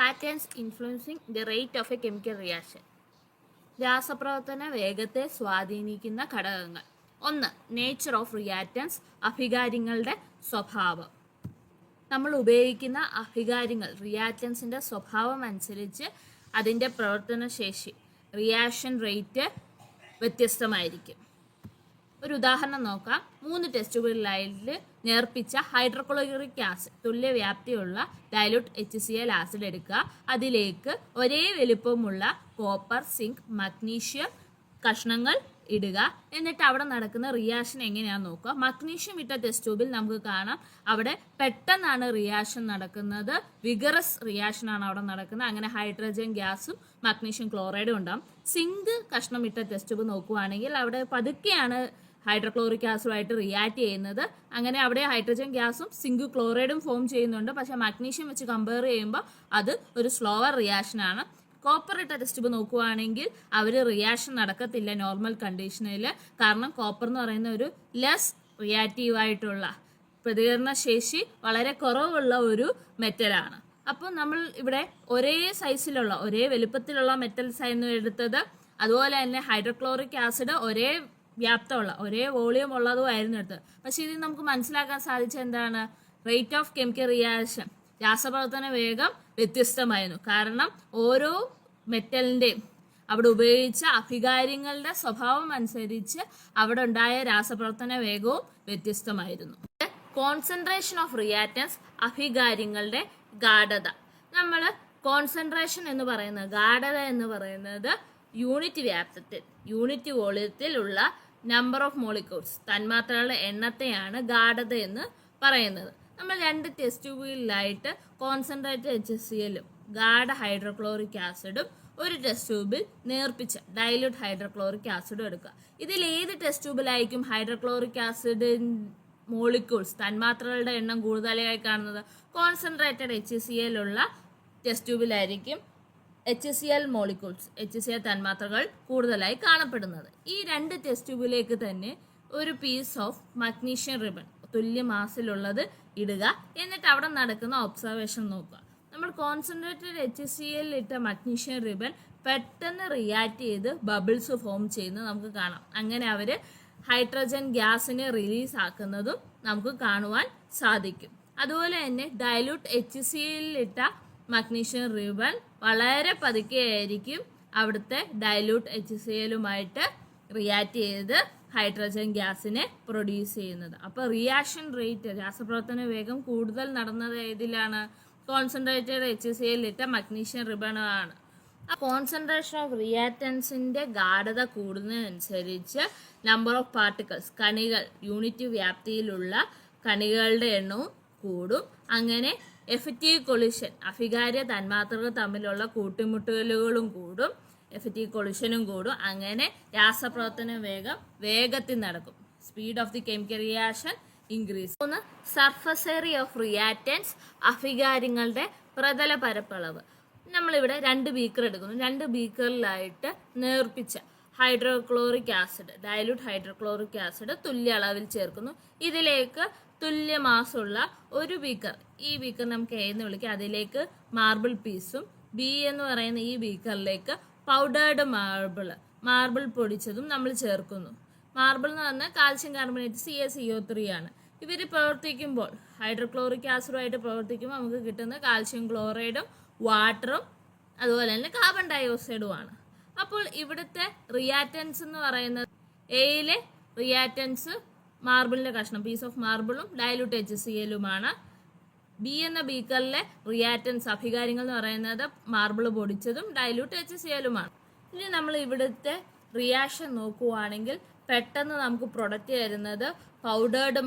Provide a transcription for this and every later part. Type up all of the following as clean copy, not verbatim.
Patterns influencing the rate of a chemical reaction. രാസപ്രവർത്തന വേഗത്തെ സ്വാധീനിക്കുന്ന ഘടകങ്ങൾ. 1. നേച്ചർ ഓഫ് റിയാക്റ്റൻസ്, അഭികാര്യങ്ങളുടെ സ്വഭാവം. നമ്മൾ ഉപയോഗിക്കുന്ന അഭികാര്യങ്ങൾ റിയാക്റ്റൻസിൻ്റെ സ്വഭാവം അനുസരിച്ച് അതിൻ്റെ പ്രവർത്തനശേഷി റിയാക്ഷൻ റേറ്റ് വ്യത്യസ്തമായിരിക്കും. ഒരു ഉദാഹരണം നോക്കാം. 3 ടെസ്റ്റുകളിലായിട്ട് നേർപ്പിച്ച ഹൈഡ്രോക്ലോറിക് ആസിഡ് തുല്യ വ്യാപ്തിയുള്ള ഡയലൂട്ട് HCl ആസിഡ് എടുക്കുക. അതിലേക്ക് ഒരേ വലിപ്പമുള്ള കോപ്പർ, സിങ്ക്, മഗ്നീഷ്യം കഷ്ണങ്ങൾ ഇടുക. എന്നിട്ട് അവിടെ നടക്കുന്ന റിയാക്ഷൻ എങ്ങനെയാണെന്ന് നോക്കുക. മഗ്നീഷ്യം ഇട്ട ടെസ്റ്റ് ട്യൂബിൽ നമുക്ക് കാണാം അവിടെ പെട്ടെന്നാണ് റിയാക്ഷൻ നടക്കുന്നത്. വിഗറസ് റിയാക്ഷൻ ആണ് അവിടെ നടക്കുന്നത്. അങ്ങനെ ഹൈഡ്രജൻ ഗ്യാസും മഗ്നീഷ്യം ക്ലോറൈഡും ഉണ്ടാകും. സിങ്ക് കഷ്ണം ഇട്ട ടെസ്റ്റ് ട്യൂബ് നോക്കുകയാണെങ്കിൽ അവിടെ പതുക്കെയാണ് ഹൈഡ്രോക്ലോറിക് ആസിഡുമായിട്ട് റിയാക്ട് ചെയ്യുന്നത്. അങ്ങനെ അവിടെ ഹൈഡ്രജൻ ഗ്യാസും സിങ്ക് ക്ലോറൈഡും ഫോം ചെയ്യുന്നുണ്ട്. പക്ഷേ മഗ്നീഷ്യം വെച്ച് കമ്പയർ ചെയ്യുമ്പോൾ അത് ഒരു സ്ലോവർ റിയാക്ഷനാണ്. കോപ്പർ ഇട്ട ടെസ്റ്റ് ട്യൂബ് നോക്കുകയാണെങ്കിൽ അവർ റിയാക്ഷൻ നടക്കത്തില്ല നോർമൽ കണ്ടീഷനിൽ. കാരണം കോപ്പർ എന്ന് പറയുന്ന ഒരു ലെസ് റിയാക്റ്റീവായിട്ടുള്ള പ്രതികരണശേഷി വളരെ കുറവുള്ള ഒരു മെറ്റലാണ്. അപ്പോൾ നമ്മൾ ഇവിടെ ഒരേ സൈസിലുള്ള ഒരേ വലുപ്പത്തിലുള്ള മെറ്റൽസ് ആയിരുന്നു എടുത്തത്. അതുപോലെ തന്നെ ഹൈഡ്രോക്ലോറിക് ആസിഡ് ഒരേ വ്യാപ്തമുള്ള ഒരേ വോളിയം ഉള്ളതുമായിരുന്നു എടുത്തത്. പക്ഷേ ഇതിൽ നമുക്ക് മനസ്സിലാക്കാൻ സാധിച്ചത് എന്താണ്? റേറ്റ് ഓഫ് കെമിക്കൽ റിയാക്ഷൻ, രാസപ്രവർത്തന വേഗം വ്യത്യസ്തമായിരുന്നു. കാരണം ഓരോ മെറ്റലിൻ്റെയും അവിടെ ഉപയോഗിച്ച അഭികാര്യങ്ങളുടെ സ്വഭാവം അനുസരിച്ച് അവിടെ ഉണ്ടായ രാസപ്രവർത്തന വേഗവും വ്യത്യസ്തമായിരുന്നു. കോൺസെൻട്രേഷൻ ഓഫ് റിയാക്റ്റൻസ്, അഭികാര്യങ്ങളുടെ ഗാഢത. നമ്മൾ കോൺസെൻട്രേഷൻ എന്ന് പറയുന്നത്, ഗാഢത എന്ന് പറയുന്നത് യൂണിറ്റ് വ്യാപ്തത്തിൽ യൂണിറ്റ് വോളിയത്തിലുള്ള നമ്പർ ഓഫ് മോളിക്യൂൾസ് തന്മാത്രകളുടെ എണ്ണത്തെയാണ് ഗാഢത എന്ന് പറയുന്നത്. നമ്മൾ 2 ടെസ്റ്റ് ട്യൂബുകളിലായിട്ട് കോൺസെൻട്രേറ്റഡ് HClഉം ഗാഢ ഹൈഡ്രോക്ലോറിക് ആസിഡും ഒരു ടെസ്റ്റ് ട്യൂബിൽ നേർപ്പിച്ച ഡൈല്യൂട്ട് ഹൈഡ്രോക്ലോറിക് ആസിഡും എടുക്കുക. ഇതിൽ ഏത് ടെസ്റ്റ് ട്യൂബിലായിരിക്കും ഹൈഡ്രോക്ലോറിക് ആസിഡ് മോളിക്യൂൾസ് തന്മാത്രകളുടെ എണ്ണം കൂടുതലായി കാണുന്നത്? കോൺസെൻട്രേറ്റഡ് HCl ഉള്ള ടെസ്റ്റ് ട്യൂബിലായിരിക്കും HCl മോളിക്യൂൾസ്, HCl തന്മാത്രകൾ കൂടുതലായി കാണപ്പെടുന്നത്. ഈ 2 ടെസ്റ്റ് ട്യൂബിലേക്ക് തന്നെ ഒരു പീസ് ഓഫ് മഗ്നീഷ്യം റിബൺ തുല്യ മാസിലുള്ളത് ഇടുക. എന്നിട്ട് അവിടെ നടക്കുന്ന ഒബ്സർവേഷൻ നോക്കുക. നമ്മൾ കോൺസെൻട്രേറ്റഡ് HCl ഇട്ട മഗ്നീഷ്യം റിബൺ പെട്ടെന്ന് റിയാക്ട് ചെയ്ത് ബബിൾസ് ഫോം ചെയ്യുന്നത് നമുക്ക് കാണാം. അങ്ങനെ അവർ ഹൈഡ്രജൻ ഗ്യാസിനെ റിലീസ് ആക്കുന്നതും നമുക്ക് കാണുവാൻ സാധിക്കും. അതുപോലെ തന്നെ ഡയലൂട്ട് HCl ഇട്ട മഗ്നീഷ്യം റിബൺ വളരെ പതുക്കെയായിരിക്കും അവിടുത്തെ ഡയലൂട്ട് HClയുമായിട്ട് റിയാക്ട് ചെയ്ത് ഹൈഡ്രജൻ ഗ്യാസിനെ പ്രൊഡ്യൂസ് ചെയ്യുന്നത്. അപ്പോൾ റിയാക്ഷൻ റേറ്റ്, രാസപ്രവർത്തന വേഗം കൂടുതൽ നടന്നത് ഏതിലാണ്? കോൺസെൻട്രേറ്റഡ് HCl ഇട്ട മഗ്നീഷ്യം റിബൺ ആണ്. കോൺസെൻട്രേഷൻ ഓഫ് റിയാക്റ്റൻസിന്റെ ഗാഢത കൂടുന്നതനുസരിച്ച് നമ്പർ ഓഫ് പാർട്ടിക്കിൾസ്, കണികൾ, യൂണിറ്റ് വ്യാപ്തിയിലുള്ള കണികളുടെ എണ്ണവും കൂടും. അങ്ങനെ എഫക്റ്റീവ് കൊളിഷൻ, അഭികാര്യ തന്മാത്രകൾ തമ്മിലുള്ള കൂട്ടിമുട്ടലുകളും കൂടും, എഫക്റ്റീവ് കൊളിഷനും കൂടും. അങ്ങനെ രാസപ്രവർത്തന വേഗത്തിൽ നടക്കും. Speed of the chemical reaction increase. 3. Surface area of reactants, അഭികാര്യങ്ങളുടെ പ്രതല പരപ്പളവ്. നമ്മളിവിടെ 2 ബീക്കർ എടുക്കുന്നു. 2 ബീക്കറിലായിട്ട് നേർപ്പിച്ച hydrochloric acid, dilute hydrochloric acid തുല്യ അളവിൽ ചേർക്കുന്നു. ഇതിലേക്ക് തുല്യ മാസുള്ള ഒരു ബീക്കർ, ഈ ബീക്കർ നമുക്ക് A എന്ന് വിളിക്കാം, അതിലേക്ക് മാർബിൾ പീസും B എന്ന് പറയുന്ന ഈ ബീക്കറിലേക്ക് പൗഡേർഡ് മാർബിൾ പൊടിച്ചതും നമ്മൾ ചേർക്കുന്നു. മാർബിൾ എന്ന് പറഞ്ഞാൽ കാൽസ്യം കാർബണേറ്റ് CaCO3 ആണ്. ഇവർ പ്രവർത്തിക്കുമ്പോൾ ഹൈഡ്രോക്ലോറിക് ആസിഡുമായിട്ട് പ്രവർത്തിക്കുമ്പോൾ നമുക്ക് കിട്ടുന്ന കാൽസ്യം ക്ലോറൈഡും വാട്ടറും അതുപോലെ തന്നെ കാർബൺ ഡയോക്സൈഡുമാണ്. അപ്പോൾ ഇവിടുത്തെ റിയാക്റ്റൻസ് എന്ന് പറയുന്നത് എയിലെ റിയാക്റ്റൻസ് മാർബിളിന്റെ കഷ്ണം, പീസ് ഓഫ് മാർബിളും ഡയലൂട്ട് HClയുമാണ്. B എന്ന ബീക്കറിലെ റിയാക്റ്റൻസ്, അഭികാര്യങ്ങൾ എന്ന് പറയുന്നത് മാർബിൾ പൊടിച്ചതും ഡയലൂട്ട് HClയുമാണ്. ഇനി നമ്മൾ ഇവിടുത്തെ റിയാക്ഷൻ നോക്കുകയാണെങ്കിൽ പെട്ടെന്ന് നമുക്ക് പ്രൊഡക്റ്റ് തരുന്നത് പൗഡേർഡ്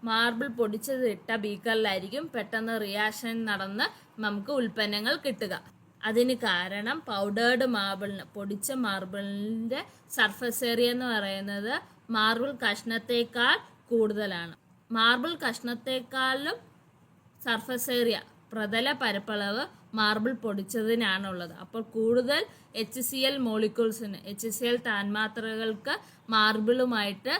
മാർബിൾ പൊടിച്ചത് ഇട്ട ബീക്കറിലായിരിക്കും പെട്ടെന്ന് റിയാക്ഷൻ നടന്ന് നമുക്ക് ഉൽപ്പന്നങ്ങൾ കിട്ടുക. അതിന് കാരണം പൗഡേർഡ് പൊടിച്ച മാർബിളിന്റെ സർഫസ് ഏരിയ എന്ന് പറയുന്നത് മാർബിൾ കഷ്ണത്തേക്കാൾ കൂടുതലാണ്. മാർബിൾ കഷ്ണത്തെക്കാളും സർഫസ് ഏരിയ, പ്രതല പരപ്പളവ് മാർബിൾ പൊടിച്ചതിനാണുള്ളത്. അപ്പോൾ കൂടുതൽ HCl മോളിക്യൂൾസിന്, HCl തന്മാത്രകൾക്ക് മാർബിളുമായിട്ട്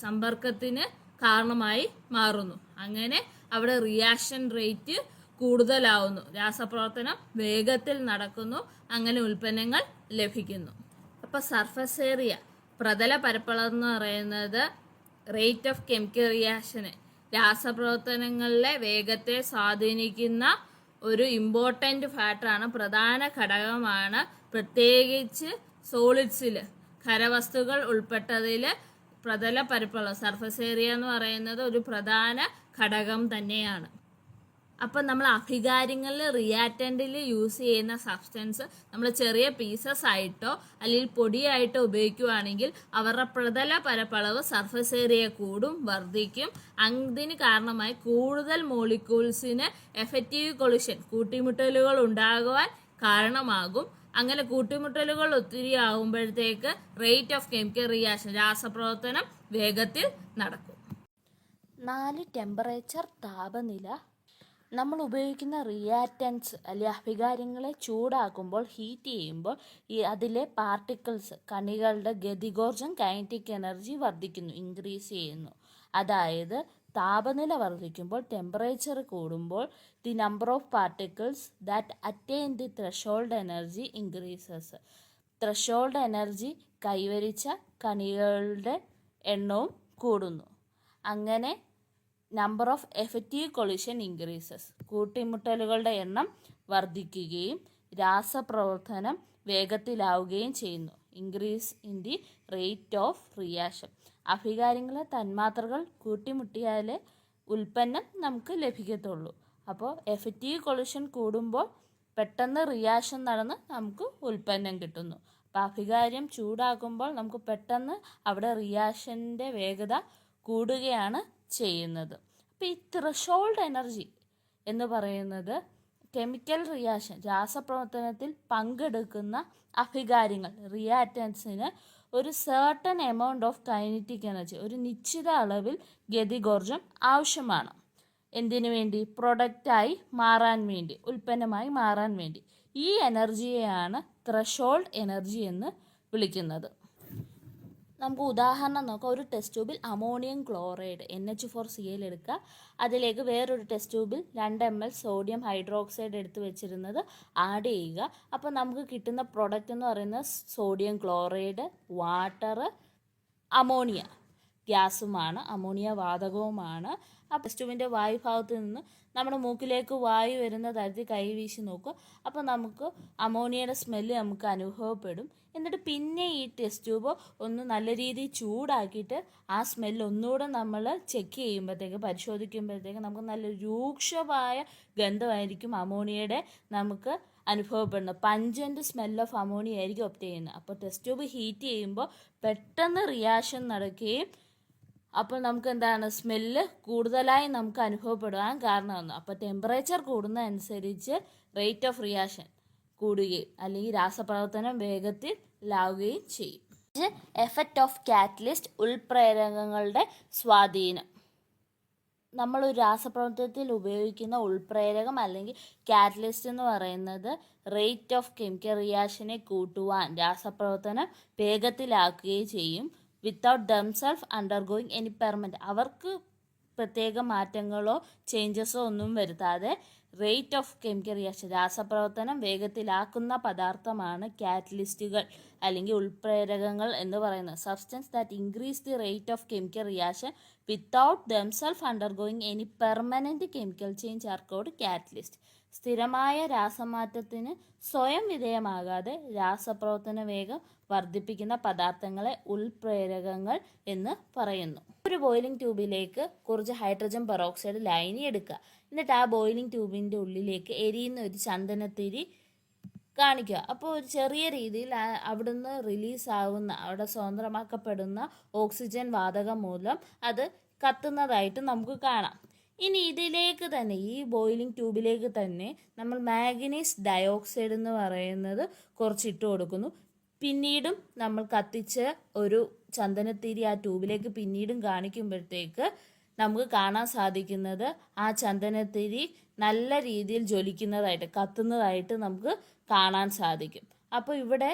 സമ്പർക്കത്തിന് കാരണമായി മാറുന്നു. അങ്ങനെ അവിടെ റിയാക്ഷൻ റേറ്റ് കൂടുതലാവുന്നു, രാസപ്രവർത്തനം വേഗത്തിൽ നടക്കുന്നു, അങ്ങനെ ഉൽപ്പന്നങ്ങൾ ലഭിക്കുന്നു. അപ്പോൾ സർഫസ് ഏരിയ, പ്രതല പരപ്പളവ് എന്ന് പറയുന്നത് റേറ്റ് ഓഫ് കെമിക്കൽ റിയാക്ഷന്, രാസപ്രവർത്തനങ്ങളിലെ വേഗത്തെ സ്വാധീനിക്കുന്ന ഒരു ഇമ്പോർട്ടൻ്റ് ഫാക്ടറാണ്, പ്രധാന ഘടകമാണ്. പ്രത്യേകിച്ച് സോളിഡ്സിൽ, ഖരവസ്തുക്കൾ ഉൾപ്പെട്ടതിൽ പ്രതല പരപ്പളവ് സർഫസ് ഏരിയ എന്ന് പറയുന്നത് ഒരു പ്രധാന ഘടകം തന്നെയാണ്. അപ്പം നമ്മൾ അഭികാര്യങ്ങളിൽ റിയാക്റ്റൻറ്റിൽ യൂസ് ചെയ്യുന്ന സബ്സ്റ്റൻസ് നമ്മൾ ചെറിയ പീസസ് ആയിട്ടോ അല്ലെങ്കിൽ പൊടിയായിട്ടോ ഉപയോഗിക്കുകയാണെങ്കിൽ അവരുടെ പ്രതല പരപ്പളവ് സർഫസ് ഏരിയ കൂടും, വർദ്ധിക്കും. അതിന് കാരണമായി കൂടുതൽ മോളിക്യൂൾസിന് എഫക്റ്റീവ് കൊളിഷൻ, കൂട്ടിമുട്ടലുകൾ ഉണ്ടാകുവാൻ കാരണമാകും. അങ്ങനെ കൂട്ടിമുട്ടലുകൾ ഒത്തിരി ആകുമ്പോഴത്തേക്ക് റേറ്റ് ഓഫ് കെമിക്കൽ റിയാക്ഷൻ, രാസപ്രവർത്തനം വേഗത്തിൽ നടക്കും. 4 ടെമ്പറേച്ചർ, താപനില. നമ്മൾ ഉപയോഗിക്കുന്ന റിയാക്റ്റൻസ് അല്ലെങ്കിൽ അഭികാര്യങ്ങളെ ചൂടാക്കുമ്പോൾ, ഹീറ്റ് ചെയ്യുമ്പോൾ അതിലെ പാർട്ടിക്കിൾസ്, കണികളുടെ ഗതികോർജം, കൈനറ്റിക് എനർജി വർദ്ധിക്കുന്നു, ഇൻക്രീസ് ചെയ്യുന്നു. അതായത് താപനില വർദ്ധിക്കുമ്പോൾ, ടെമ്പറേച്ചർ കൂടുമ്പോൾ the number of particles that attain the threshold energy increases. Threshold energy കൈവരിച്ച കണികളുടെ എണ്ണവും കൂടുന്നു. അങ്ങനെ number of effective collision increases, കൂട്ടിമുട്ടലുകളുടെ എണ്ണം വർദ്ധിക്കുകയും രാസപ്രവർത്തനം വേഗത്തിലാവുകയും ചെയ്യുന്നു. Increase in the rate of reaction. അഭികാര്യങ്ങളെ തന്മാത്രകൾ കൂട്ടിമുട്ടിയാലേ ഉൽപ്പന്നം നമുക്ക് ലഭിക്കത്തുള്ളൂ. അപ്പോൾ എഫക്റ്റീവ് കൊളിഷൻ കൂടുമ്പോൾ പെട്ടെന്ന് റിയാക്ഷൻ നടന്ന് നമുക്ക് ഉൽപ്പന്നം കിട്ടുന്നു. അപ്പോൾ അഭികാര്യം ചൂടാക്കുമ്പോൾ നമുക്ക് പെട്ടെന്ന് അവിടെ റിയാക്ഷൻ്റെ വേഗത കൂടുകയാണ് ചെയ്യുന്നത്. അപ്പോൾ ഈ ത്രെഷോൾഡ് എനർജി എന്ന് പറയുന്നത് കെമിക്കൽ റിയാക്ഷൻ, രാസപ്രവർത്തനത്തിൽ പങ്കെടുക്കുന്ന അഭികാര്യങ്ങൾ, റിയാക്റ്റൻസിന് ഒരു certain amount of kinetic energy, ഒരു നിശ്ചിത അളവിൽ ഗതികോർജം ആവശ്യമാണ്. എന്തിനു വേണ്ടി? പ്രൊഡക്റ്റായി മാറാൻ വേണ്ടി, ഉൽപ്പന്നമായി മാറാൻ വേണ്ടി. ഈ എനർജിയെയാണ് ത്രെഷോൾഡ് എനർജി എന്ന് വിളിക്കുന്നത്. നമുക്ക് ഉദാഹരണം നോക്കാം. ഒരു ടെസ്റ്റ് ട്യൂബിൽ അമോണിയം ക്ലോറൈഡ് NH4Cl എടുക്കുക. അതിലേക്ക് വേറൊരു ടെസ്റ്റ് ട്യൂബിൽ 2 ml സോഡിയം ഹൈഡ്രോക്സൈഡ് എടുത്ത് വെച്ചിരുന്നത് ആഡ് ചെയ്യുക. അപ്പോൾ നമുക്ക് കിട്ടുന്ന പ്രൊഡക്റ്റ് എന്ന് പറയുന്നത് സോഡിയം ക്ലോറൈഡ്, വാട്ടർ, അമോണിയ ഗ്യാസുമാണ്, അമോണിയ വാതകവുമാണ്. ആ ടെസ്റ്റ് ട്യൂബിൻ്റെ വായുഭാഗത്ത് നിന്ന് നമ്മുടെ മൂക്കിലേക്ക് വായു വരുന്ന തരത്തിൽ കൈ വീശി നോക്കുക. അപ്പോൾ നമുക്ക് അമോണിയയുടെ സ്മെല്ല് നമുക്ക് അനുഭവപ്പെടും. എന്നിട്ട് പിന്നെ ഈ ടെസ്റ്റ് ട്യൂബ് ഒന്ന് നല്ല രീതിയിൽ ചൂടാക്കിയിട്ട് ആ സ്മെല്ല് ഒന്നുകൂടെ നമ്മൾ ചെക്ക് ചെയ്യുമ്പോഴത്തേക്ക്, പരിശോധിക്കുമ്പോഴത്തേക്ക് നമുക്ക് നല്ല രൂക്ഷമായ ഗന്ധമായിരിക്കും അമോണിയയുടെ നമുക്ക് അനുഭവപ്പെടുന്നത്. പഞ്ചൻ്റ് സ്മെൽ ഓഫ് അമോണിയ ആയിരിക്കും ഒബ്റ്റെയിൻ ചെയ്യുന്നത്. അപ്പോൾ ടെസ്റ്റ് ട്യൂബ് ഹീറ്റ് ചെയ്യുമ്പോൾ പെട്ടെന്ന് റിയാക്ഷൻ നടക്കുകയും അപ്പോൾ നമുക്ക് എന്താണ്, സ്മെല്ല് കൂടുതലായി നമുക്ക് അനുഭവപ്പെടാൻ കാരണമാണ്. അപ്പോൾ ടെമ്പറേച്ചർ കൂടുന്നതനുസരിച്ച് റേറ്റ് ഓഫ് റിയാക്ഷൻ കൂടുകയും അല്ലെങ്കിൽ രാസപ്രവർത്തനം വേഗത്തിലാവുകയും ചെയ്യും. എഫക്റ്റ് ഓഫ് കാറ്റലിസ്റ്റ്, ഉൾപ്രേരകങ്ങളുടെ സ്വാധീനം. നമ്മളൊരു രാസപ്രവർത്തനത്തിൽ ഉപയോഗിക്കുന്ന ഉൾപ്രേരകം അല്ലെങ്കിൽ കാറ്റലിസ്റ്റ് എന്ന് പറയുന്നത് റേറ്റ് ഓഫ് കെമിക്കൽ റിയാക്ഷനെ കൂട്ടുവാൻ, രാസപ്രവർത്തനം വേഗത്തിലാക്കുകയും ചെയ്യും. Without themself undergoing any permanent, അവർക്ക് പ്രത്യേക മാറ്റങ്ങളോ ചേഞ്ചസോ ഒന്നും വരുത്താതെ റേറ്റ് ഓഫ് കെമിക്കൽ റിയാക്ഷൻ, രാസപ്രവർത്തനം വേഗത്തിലാക്കുന്ന പദാർത്ഥമാണ് കാറ്റലിസ്റ്റുകൾ അല്ലെങ്കിൽ ഉൾപ്രേരകങ്ങൾ എന്ന് പറയുന്നത്. Substance that increase the rate of chemical reaction without themself undergoing any permanent chemical change are called catalyst. സ്ഥിരമായ രാസമാറ്റത്തിന് സ്വയം വിധേയമാകാതെ രാസപ്രവർത്തന വേഗം വർദ്ധിപ്പിക്കുന്ന പദാർത്ഥങ്ങളെ ഉൾപ്രേരകങ്ങൾ എന്ന് പറയുന്നു. ഒരു ബോയിലിംഗ് ട്യൂബിലേക്ക് കുറച്ച് ഹൈഡ്രജൻ പെറോക്സൈഡ് ലൈനി എടുക്കുക. എന്നിട്ട് ആ ബോയിലിംഗ് ട്യൂബിൻ്റെ ഉള്ളിലേക്ക് എരിയുന്ന ഒരു ചന്ദനത്തിരി കാണിക്കുക. അപ്പോൾ ഒരു ചെറിയ രീതിയിൽ അവിടുന്ന് റിലീസാവുന്ന, അവിടെ സ്വതന്ത്രമാക്കപ്പെടുന്ന ഓക്സിജൻ വാതകം മൂലം അത് കത്തുന്നതായിട്ട് നമുക്ക് കാണാം. ഇനി ഇതിലേക്ക് തന്നെ, ഈ ബോയിലിംഗ് ട്യൂബിലേക്ക് തന്നെ നമ്മൾ മാഗ്നീസ് ഡയോക്സൈഡ് എന്ന് പറയുന്നത് കുറച്ചിട്ട് കൊടുക്കുന്നു. പിന്നീടും നമ്മൾ കത്തിച്ച ഒരു ചന്ദനത്തിരി ആ ട്യൂബിലേക്ക് പിന്നീടും കാണിക്കുമ്പോഴത്തേക്ക് നമുക്ക് കാണാൻ സാധിക്കുന്നത് ആ ചന്ദനത്തിരി നല്ല രീതിയിൽ ജ്വലിക്കുന്നതായിട്ട്, കത്തുന്നതായിട്ട് നമുക്ക് കാണാൻ സാധിക്കും. അപ്പോൾ ഇവിടെ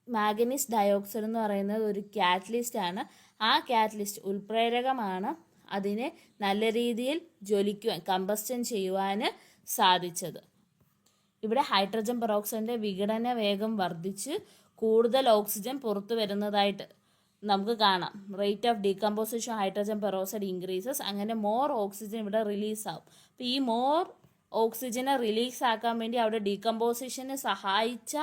മാഗ്നീസ് ഡയോക്സൈഡ് എന്ന് പറയുന്നത് ഒരു കാറ്റലിസ്റ്റ് ആണ്. ആ കാറ്റലിസ്റ്റ് ഉൾപ്രേരകമാണ്. അതിനെ നല്ല രീതിയിൽ ജ്വലിക്കുവാൻ, കമ്പസ്റ്റൻ ചെയ്യുവാൻ സാധിച്ചത്. ഇവിടെ ഹൈഡ്രജൻ പെറോക്സൈഡിൻ്റെ വിഘടന വേഗം വർദ്ധിച്ച് കൂടുതൽ ഓക്സിജൻ പുറത്തു വരുന്നതായിട്ട് നമുക്ക് കാണാം. Rate of decomposition hydrogen peroxide increases. അങ്ങനെ മോർ ഓക്സിജൻ ഇവിടെ റിലീസാവും. അപ്പോൾ ഈ മോർ ഓക്സിജനെ റിലീസ് ആക്കാൻ വേണ്ടി അവിടെ ഡീകമ്പോസിഷന് സഹായിച്ച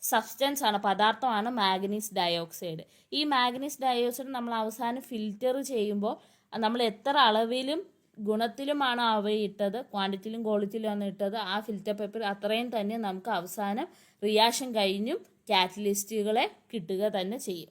സബ്സ്റ്റൻസ് ആണ്, പദാർത്ഥമാണ് മാഗ്നീസ് ഡയോക്സൈഡ്. ഈ മാഗ്നീസ് ഡയോക്സൈഡ് നമ്മൾ അവസാനം ഫിൽറ്റർ ചെയ്യുമ്പോൾ നമ്മൾ എത്ര അളവിലും ഗുണത്തിലുമാണ് അവയെ ഇട്ടത്, ക്വാണ്ടിറ്റിയിലും ക്വാളിറ്റിയിലുമാണ് ഇട്ടത്, ആ ഫിൽറ്റർ പേപ്പർ അത്രയും തന്നെ നമുക്ക് അവസാനം റിയാക്ഷൻ കഴിഞ്ഞും കാറ്റലിസ്റ്റുകളെ കിട്ടുക തന്നെ ചെയ്യും.